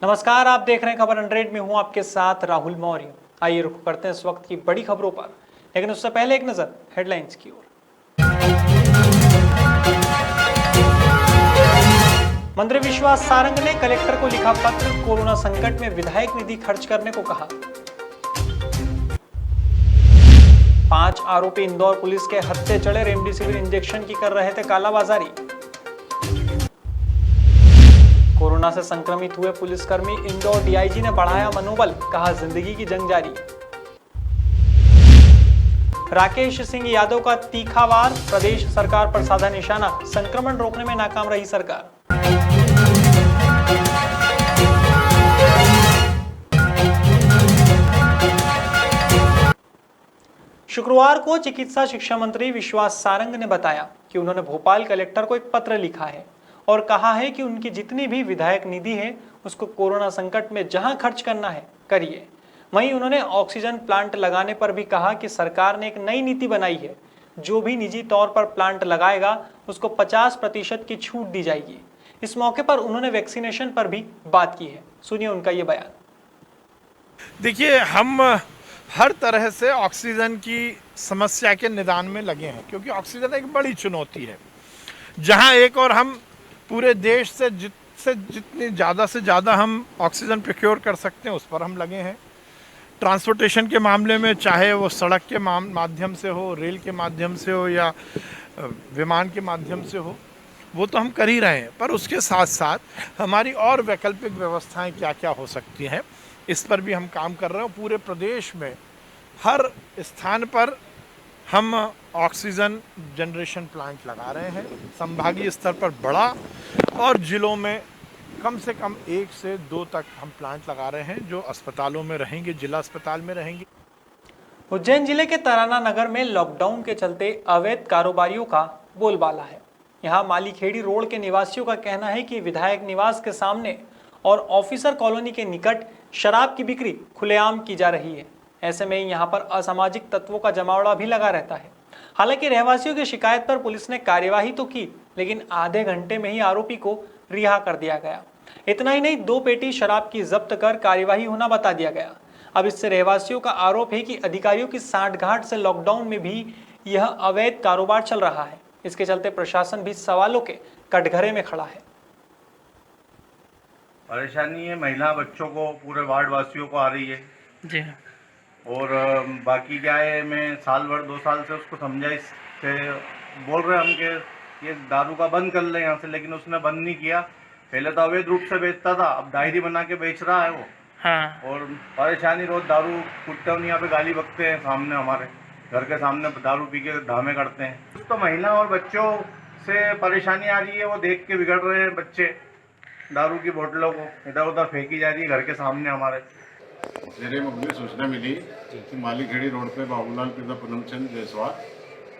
नमस्कार, आप देख रहे हैं खबर 100 में हूं आपके साथ राहुल मौर्य। आइए रुख करते हैं इस वक्त की बड़ी खबरों पर, लेकिन उससे पहले एक नजर हेडलाइंस की ओर। मंत्री विश्वास सारंग ने कलेक्टर को लिखा पत्र, कोरोना संकट में विधायक निधि खर्च करने को कहा। 5 आरोपी इंदौर पुलिस के हत्थे चढ़े, रेमडेसिविर इंजेक्शन की कर रहे थे कालाबाजारी। कोरोना से संक्रमित हुए पुलिसकर्मी, इंदौर डीआईजी ने बढ़ाया मनोबल, कहा जिंदगी की जंग जारी। राकेश सिंह यादव का तीखा वार, प्रदेश सरकार पर साधा निशाना, संक्रमण रोकने में नाकाम रही सरकार। शुक्रवार को चिकित्सा शिक्षा मंत्री विश्वास सारंग ने बताया कि उन्होंने भोपाल कलेक्टर को एक पत्र लिखा है और कहा है कि उनकी जितनी भी विधायक निधि है उसको कोरोना संकट में जहां खर्च करना है करिए। वहीं उन्होंने ऑक्सीजन प्लांट लगाने पर भी कहा कि सरकार ने एक नई नीति बनाई है, जो भी निजी तौर पर प्लांट लगाएगा उसको 50% की छूट दी जाएगी। इस मौके पर उन्होंने वैक्सीनेशन पर भी बात की है, सुनिए उनका ये बयान। देखिए, हम हर तरह से ऑक्सीजन की समस्या के निदान में लगे हैं, क्योंकि ऑक्सीजन एक बड़ी चुनौती है। जहां एक और हम पूरे देश से जितनी ज़्यादा से ज़्यादा हम ऑक्सीजन प्रोक्योर कर सकते हैं उस पर हम लगे हैं। ट्रांसपोर्टेशन के मामले में, चाहे वो सड़क के माध्यम से हो, रेल के माध्यम से हो या विमान के माध्यम से हो, वो तो हम कर ही रहे हैं, पर उसके साथ साथ हमारी और वैकल्पिक व्यवस्थाएं क्या क्या हो सकती हैं, इस पर भी हम काम कर रहे हैं। पूरे प्रदेश में हर स्थान पर हम ऑक्सीजन जनरेशन प्लांट लगा रहे हैं, संभागीय स्तर पर बड़ा और जिलों में कम से कम 1 से 2 तक हम प्लांट लगा रहे हैं, जो अस्पतालों में रहेंगे, जिला अस्पताल में रहेंगे। उज्जैन जिले के तराना नगर में लॉकडाउन के चलते अवैध कारोबारियों का बोलबाला है। यहाँ मालीखेड़ी रोड के निवासियों का कहना है कि विधायक निवास के सामने और ऑफिसर कॉलोनी के निकट शराब की बिक्री खुलेआम की जा रही है। ऐसे में यहाँ पर असामाजिक तत्वों का जमावड़ा भी लगा रहता है। हालांकि रहवासियों की शिकायत पर पुलिस ने कार्यवाही तो की, लेकिन आधे घंटे में ही आरोपी को रिहा कर दिया गया। इतना ही नहीं, 2 पेटी शराब की जब्त कर कार्यवाही होना बता दिया गया। अब इससे रहवासियों का आरोप है कि अधिकारियों की सांठगांठ से लॉकडाउन में भी यह अवैध कारोबार चल रहा है। इसके चलते प्रशासन भी सवालों के कटघरे में खड़ा है। परेशानी है महिला बच्चों को, पूरे वार्ड वासियों को आ रही है जी। और बाकी क्या है, मैं साल भर 2 साल से उसको समझाइश से बोल रहे हम कि ये दारू का बंद कर ले यहाँ से, लेकिन उसने बंद नहीं किया। पहले तो अवैध रूप से बेचता था, अब डायरी बना के बेच रहा है वो। हाँ। और परेशानी, रोज दारू कुत्ते यहाँ पे गाली बकते हैं, सामने हमारे घर के सामने दारू पी के ड्रामे करते हैं। तो महिला और बच्चों से परेशानी आ रही है, वो देख के बिगड़ रहे हैं बच्चे। दारू की बोतलों को इधर उधर फेंकी जा रही है घर के सामने हमारे। मेरे मुझे सूचना मिली कि मालीखेड़ी रोड पे बाबूलाल पिता पूनमचंद जायसवाल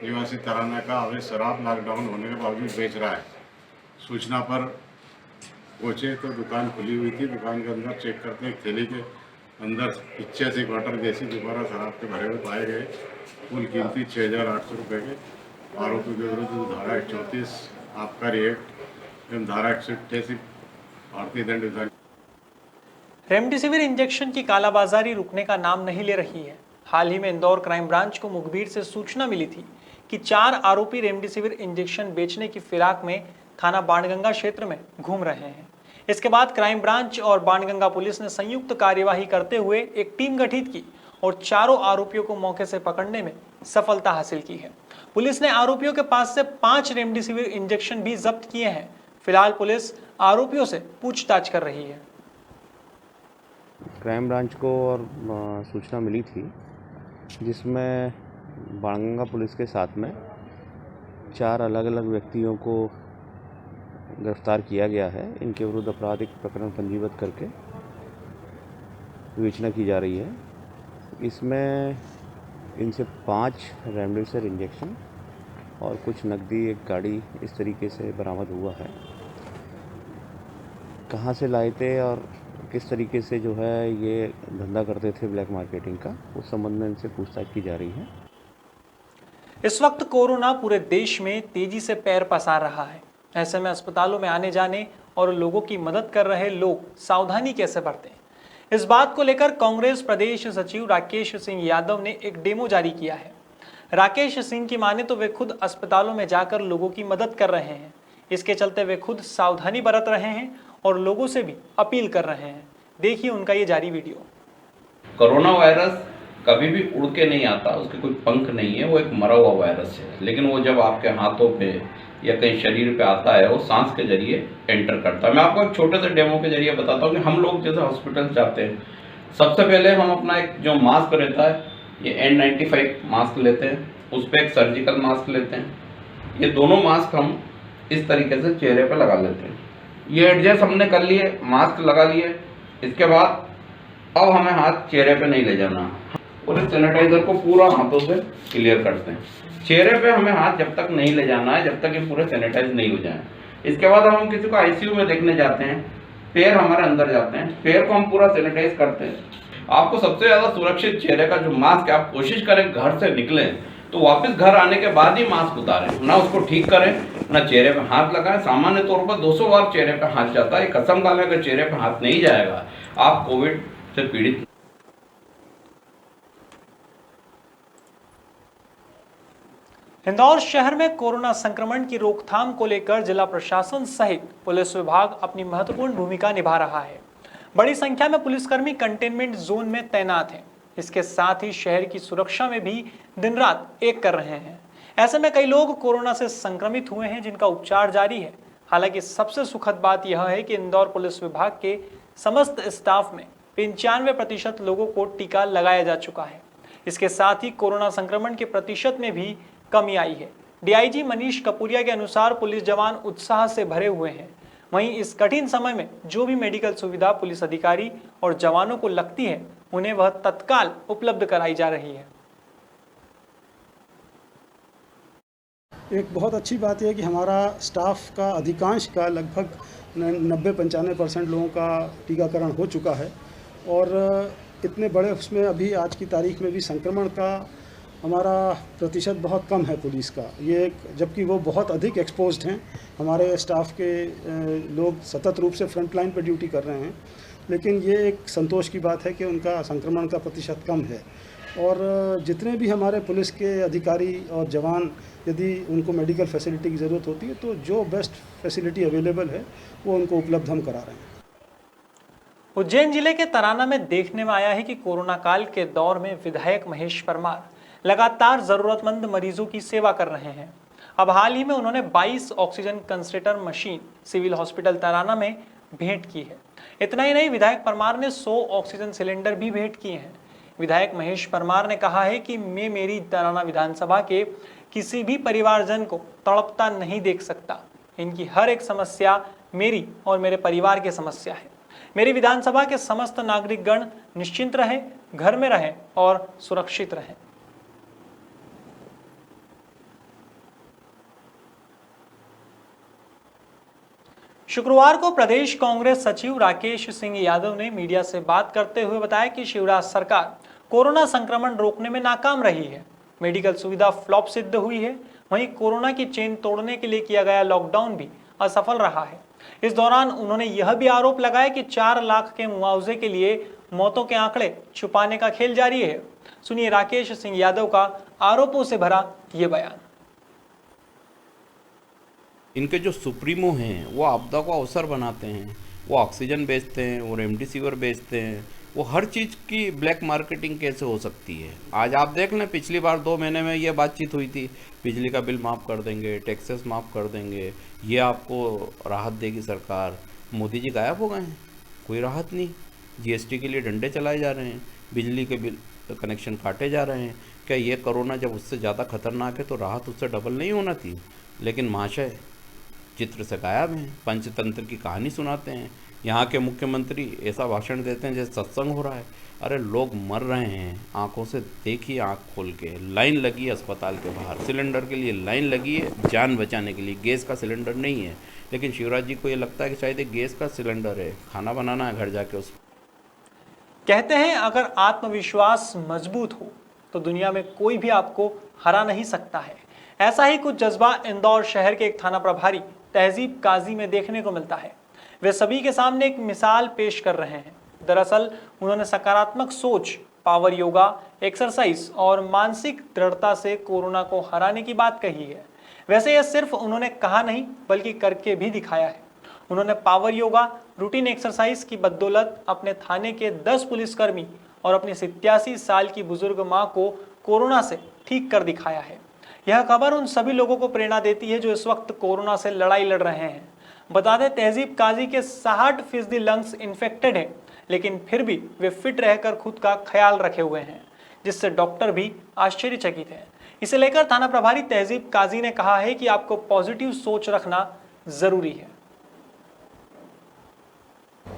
निवासी तराना का अवैध शराब लॉकडाउन होने के बावजूद बेच रहा है। सूचना पर पहुंचे तो दुकान खुली हुई थी। दुकान के अंदर चेक करते हैं, थैली के अंदर 85 क्वार्टर देसी दोबारा शराब के भरे हुए पाए गए। कुल कीमती 6,800 रुपये के। आरोपी के विरुद्ध धारा 134 आबकारी एक्ट एवं धारा 188 भारतीय दंड विधान। रेमडेसिविर इंजेक्शन की कालाबाजारी रुकने का नाम नहीं ले रही है। हाल ही में इंदौर क्राइम ब्रांच को मुखबिर से सूचना मिली थी कि 4 आरोपी रेमडेसिविर इंजेक्शन बेचने की फिराक में थाना बाणगंगा क्षेत्र में घूम रहे हैं। इसके बाद क्राइम ब्रांच और बाणगंगा पुलिस ने संयुक्त कार्यवाही करते हुए एक टीम गठित की और चारों आरोपियों को मौके से पकड़ने में सफलता हासिल की है। पुलिस ने आरोपियों के पास से 5 रेमडेसिविर इंजेक्शन भी जब्त किए हैं। फिलहाल पुलिस आरोपियों से पूछताछ कर रही है। क्राइम ब्रांच को और सूचना मिली थी, जिसमें बाणगंगा पुलिस के साथ में 4 अलग अलग व्यक्तियों को गिरफ्तार किया गया है। इनके विरुद्ध आपराधिक प्रकरण पंजीबद्ध करके विवेचना की जा रही है। इसमें इनसे 5 रेमडेसिविर इंजेक्शन और कुछ नकदी, एक गाड़ी इस तरीके से बरामद हुआ है। कहाँ से लाए थे और किस तरीके से जो है ये धंधा करते थे ब्लैक मार्केटिंग का, उस संबंध में इनसे पूछताछ की जा रही है। इस वक्त कोरोना पूरे देश में तेजी से पैर पसार रहा है। ऐसे में अस्पतालों में आने जाने और लोगों की मदद कर रहे लोग सावधानी कैसे बरतें। इस बात को लेकर कांग्रेस प्रदेश सचिव राकेश सिंह यादव ने एक डेमो जारी किया है। राकेश सिंह की माने तो वे खुद अस्पतालों में जाकर लोगों की मदद कर रहे हैं। इसके चलते वे खुद सावधानी बरत रहे हैं और लोगों से भी अपील कर रहे हैं। देखिए उनका ये जारी वीडियो। कोरोना वायरस कभी भी उड़ के नहीं आता, उसके कोई पंख नहीं है, वो एक मरा हुआ वायरस है। लेकिन वो जब आपके हाथों पे या कहीं शरीर पे आता है, वो सांस के जरिए एंटर करता है। मैं आपको एक छोटे से डेमो के जरिए बताता हूँ कि हम लोग जैसे हॉस्पिटल जाते हैं, सबसे पहले हम अपना एक जो मास्क रहता है, ये N95 मास्क लेते हैं, उस पर एक सर्जिकल मास्क लेते हैं। ये दोनों मास्क हम इस तरीके से चेहरे पे लगा लेते हैं। ये एडजस्ट हमने कर लिए, मास्क लगा लिए। इसके बाद अब हमें हाथ चेहरे पे नहीं ले जाना और इस सैनिटाइजर को पूरा हाथों से क्लियर करते हैं। चेहरे पे हमें हाथ जब तक नहीं ले जाना है जब तक ये पूरे सैनिटाइज नहीं हो जाए। इसके बाद हम किसी को आईसीयू में देखने जाते हैं, पैर हमारे अंदर जाते हैं, पैर को हम पूरा सैनिटाइज करते हैं। आपको सबसे ज़्यादा सुरक्षित चेहरे का जो मास्क है, आप कोशिश करें घर से निकलें तो वापस घर आने के बाद ही मास्क उतारें, ना उसको ठीक करें ना चेहरे पे हाथ लगाएं। सामान्य तौर पर 200 बार चेहरे पे हाथ जाता है। कसम खा लें अगर चेहरे पे हाथ नहीं जाएगा आप कोविड से पीड़ित। इंदौर शहर में कोरोना संक्रमण की रोकथाम को लेकर जिला प्रशासन सहित पुलिस विभाग अपनी महत्वपूर्ण भूमिका निभा रहा है। बड़ी संख्या में पुलिसकर्मी कंटेनमेंट जोन में तैनात हैं। इसके साथ ही शहर की सुरक्षा में भी दिन रात एक कर रहे हैं। ऐसे में कई लोग कोरोना से संक्रमित हुए हैं जिनका उपचार जारी है। हालांकि सबसे सुखद बात यह है कि इंदौर पुलिस विभाग के समस्त स्टाफ में 95% लोगों को टीका लगाया जा चुका है। इसके साथ ही कोरोना संक्रमण के प्रतिशत में भी कमी आई है। डीआईजी मनीष कपूरिया के अनुसार पुलिस जवान उत्साह से भरे हुए हैं। वहीं इस कठिन समय में जो भी मेडिकल सुविधा पुलिस अधिकारी और जवानों को लगती है उन्हें वह तत्काल उपलब्ध कराई जा रही है। एक बहुत अच्छी बात यह है कि हमारा स्टाफ का अधिकांश का लगभग 90-95% लोगों का टीकाकरण हो चुका है और इतने बड़े उसमें अभी आज की तारीख में भी संक्रमण का हमारा प्रतिशत बहुत कम है पुलिस का। ये जबकि वो बहुत अधिक एक्सपोज्ड हैं। हमारे स्टाफ के लोग सतत रूप से फ्रंट लाइन पर ड्यूटी कर रहे हैं, लेकिन ये एक संतोष की बात है कि उनका संक्रमण का प्रतिशत कम है। और जितने भी हमारे पुलिस के अधिकारी और जवान यदि उनको मेडिकल फैसिलिटी की ज़रूरत होती है तो जो बेस्ट फैसिलिटी अवेलेबल है वो उनको उपलब्ध हम करा रहे हैं। उज्जैन जिले के तराना में देखने में आया है कि कोरोना काल के दौर में विधायक महेश परमार लगातार जरूरतमंद मरीजों की सेवा कर रहे हैं। अब हाल ही में उन्होंने 22 oxygen concentrator machine civil hospital Tarana में भेंट की है। इतना ही नहीं, विधायक परमार ने 100 ऑक्सीजन सिलेंडर भी भेंट किए हैं। विधायक महेश परमार ने कहा है कि मैं मेरी तराना विधानसभा के किसी भी परिवारजन को तड़पता नहीं देख सकता। इनकी हर एक समस्या मेरी और मेरे परिवार की समस्या है। मेरी विधानसभा के समस्त नागरिकगण निश्चिंत रहें, घर में रहें और सुरक्षित रहें। शुक्रवार को प्रदेश कांग्रेस सचिव राकेश सिंह यादव ने मीडिया से बात करते हुए बताया कि शिवराज सरकार कोरोना संक्रमण रोकने में नाकाम रही है। मेडिकल सुविधा फ्लॉप सिद्ध हुई है। वहीं कोरोना की चेन तोड़ने के लिए किया गया लॉकडाउन भी असफल रहा है। इस दौरान उन्होंने यह भी आरोप लगाया कि 4 लाख के मुआवजे के लिए मौतों के आंकड़े छुपाने का खेल जारी है। सुनिए राकेश सिंह यादव का आरोपों से भरा ये बयान। इनके जो सुप्रीमो हैं वो आपदा को अवसर बनाते हैं। वो ऑक्सीजन बेचते हैं, वो रेमडेसिविर बेचते हैं, वो हर चीज़ की ब्लैक मार्केटिंग कैसे हो सकती है। आज आप देख लें, पिछली बार 2 महीने में ये बातचीत हुई थी, बिजली का बिल माफ़ कर देंगे, टैक्सेस माफ़ कर देंगे, ये आपको राहत देगी सरकार। मोदी जी गायब हो गए हैं, कोई राहत नहीं। जीएसटी के लिए डंडे चलाए जा रहे हैं, बिजली के बिल कनेक्शन काटे जा रहे हैं। क्या ये कोरोना जब उससे ज़्यादा खतरनाक है तो राहत उससे डबल नहीं होना थी? लेकिन महाशय चित्र से गायब हैं, पंचतंत्र की कहानी सुनाते हैं। यहाँ के मुख्यमंत्री ऐसा भाषण देते हैं जैसे सत्संग हो रहा है। अरे लोग मर रहे हैं, आंखों से देखिए, आंख खोल के। लाइन लगी है अस्पताल के बाहर, सिलेंडर के लिए लाइन लगी है, जान बचाने के लिए। गैस का सिलेंडर नहीं है, लेकिन शिवराज जी को ये लगता है कि शायद एक गैस का सिलेंडर है, खाना बनाना है घर जाके। उस कहते हैं अगर आत्मविश्वास मजबूत हो तो दुनिया में कोई भी आपको हरा नहीं सकता है। ऐसा ही कुछ जज्बा इंदौर शहर के एक थाना प्रभारी तहजीब काजी में देखने को मिलता है। वे सभी के सामने एक मिसाल पेश कर रहे हैं। दरअसल उन्होंने सकारात्मक सोच, पावर योगा, एक्सरसाइज और मानसिक दृढ़ता से कोरोना को हराने की बात कही है। वैसे यह सिर्फ उन्होंने कहा नहीं बल्कि करके भी दिखाया है। उन्होंने पावर योगा, रूटीन एक्सरसाइज की बदौलत अपने थाने के 10 पुलिसकर्मी और अपनी 87 साल की बुजुर्ग मां को कोरोना से ठीक कर दिखाया है। यह खबर उन सभी लोगों को प्रेरणा देती है जो इस वक्त कोरोना से लड़ाई लड़ रहे हैं। बता दें, तहजीब काजी के 60% लंग्स इन्फेक्टेड हैं, लेकिन फिर भी वे फिट रहकर खुद का ख्याल रखे हुए हैं, जिससे डॉक्टर भी आश्चर्यचकित हैं। इसे लेकर थाना प्रभारी तहजीब काजी ने कहा है कि आपको पॉजिटिव सोच रखना जरूरी है।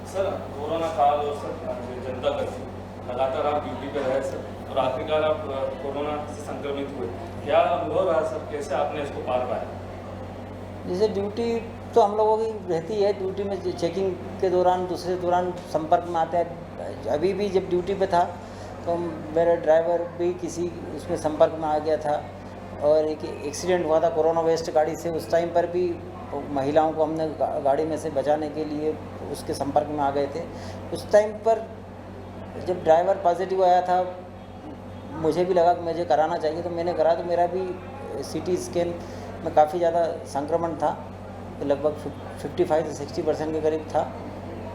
सर, कोरोना काल और सर जनता कर्फ्यू लगातार आप ड्यूटी पे रहे सर, और आखिरकार आप कोरोना से संक्रमित हुए, क्या अनुभव रहा सर, कैसे आपने इसको पार पाया? जैसे ड्यूटी तो हम लोगों की रहती है, ड्यूटी में चेकिंग के दौरान दूसरे दौरान संपर्क में आते हैं। अभी भी जब ड्यूटी पे था तो मेरा ड्राइवर भी किसी उसमें संपर्क में आ गया था और एक एक्सीडेंट हुआ था कोरोना वेस्ट गाड़ी से। उस टाइम पर भी महिलाओं को हमने गाड़ी में से बचाने के लिए उसके संपर्क में आ गए थे। उस टाइम पर जब ड्राइवर पॉजिटिव आया था, मुझे भी लगा कि मुझे कराना चाहिए, तो मैंने करा। तो मेरा भी CT स्कैन में काफ़ी ज़्यादा संक्रमण था, लगभग 55 से 60% के करीब था।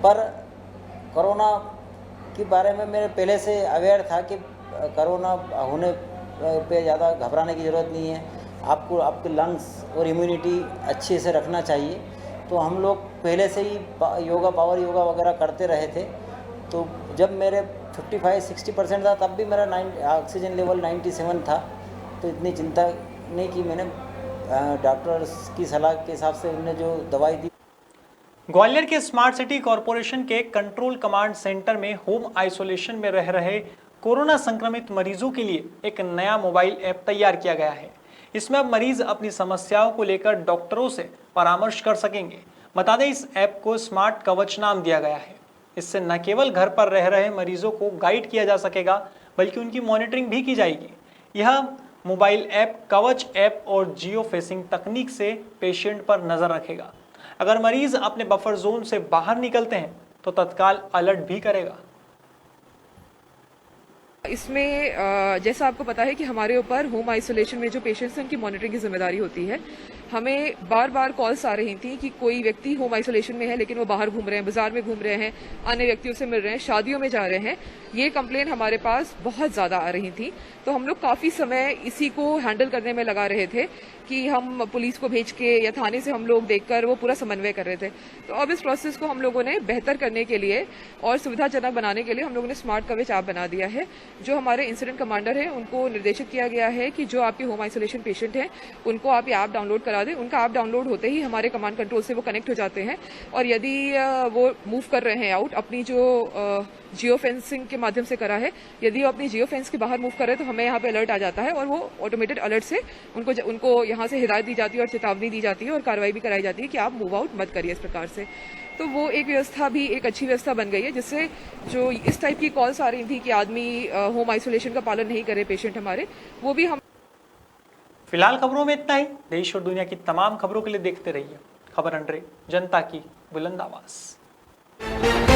पर कोरोना के बारे में मेरे पहले से अवेयर था कि कोरोना होने पे ज़्यादा घबराने की ज़रूरत नहीं है, आपको आपके लंग्स और इम्यूनिटी अच्छे से रखना चाहिए। तो हम लोग पहले से ही योगा, पावर योगा वगैरह करते रहे थे। तो जब मेरे 55-60% था, तब भी मेरा ऑक्सीजन लेवल 97 था। तो इतनी चिंता नहीं की मैंने, डॉक्टर्स की सलाह के हिसाब से उन्होंने जो दवाई दी। ग्वालियर के स्मार्ट सिटी कॉरपोरेशन के कंट्रोल कमांड सेंटर में होम आइसोलेशन में रह रहे कोरोना संक्रमित मरीजों के लिए एक नया मोबाइल ऐप तैयार किया गया है। इसमें अब मरीज अपनी समस्याओं को लेकर डॉक्टरों से परामर्श कर सकेंगे। बता दें, इस ऐप को स्मार्ट कवच नाम दिया गया है। इससे न केवल घर पर रह रहे मरीजों को गाइड किया जा सकेगा बल्कि उनकी मॉनिटरिंग भी की जाएगी। यह मोबाइल ऐप कवच ऐप और जियो फेसिंग तकनीक से पेशेंट पर नजर रखेगा। अगर मरीज अपने बफर जोन से बाहर निकलते हैं तो तत्काल अलर्ट भी करेगा। इसमें जैसा आपको पता है कि हमारे ऊपर होम आइसोलेशन में जो पेशेंट्स हैं उनकी मॉनिटरिंग की जिम्मेदारी होती है। हमें बार बार कॉल्स आ रही थी कि कोई व्यक्ति होम आइसोलेशन में है लेकिन वो बाहर घूम रहे हैं, बाजार में घूम रहे हैं, अन्य व्यक्तियों से मिल रहे हैं, शादियों में जा रहे हैं। ये कंप्लेन हमारे पास बहुत ज़्यादा आ रही थी। तो हम लोग काफ़ी समय इसी को हैंडल करने में लगा रहे थे कि हम पुलिस को भेज के या थाने से हम लोग देखकर वो पूरा समन्वय कर रहे थे। तो अब इस प्रोसेस को हम लोगों ने बेहतर करने के लिए और सुविधाजनक बनाने के लिए हम लोगों ने स्मार्ट कवच ऐप बना दिया है। जो हमारे इंसिडेंट कमांडर हैं उनको निर्देशित किया गया है कि जो आपके होम आइसोलेशन पेशेंट हैं उनको आप ये ऐप डाउनलोड करा दें। उनका ऐप डाउनलोड होते ही हमारे कमांड कंट्रोल से वो कनेक्ट हो जाते हैं और यदि वो मूव कर रहे हैं आउट, अपनी जो जियो फेंसिंग के माध्यम से करा है, यदि वो अपनी जियो फेंस के बाहर मूव कर रहे हैं तो हमें यहाँ पे अलर्ट आ जाता है और वो ऑटोमेटेड अलर्ट से उनको यहाँ से हिदायत दी जाती है और चेतावनी दी जाती है और कार्रवाई भी कराई जाती है कि आप मूव आउट मत करिए इस प्रकार से। तो वो एक व्यवस्था भी एक अच्छी व्यवस्था बन गई है, जिससे जो इस टाइप की कॉल्स आ रही थी कि आदमी होम आइसोलेशन का पालन नहीं करे पेशेंट हमारे, वो भी हम। फिलहाल खबरों में इतना ही। देश और दुनिया की तमाम खबरों के लिए देखते रहिए खबर 100, जनता की बुलंद आवाज।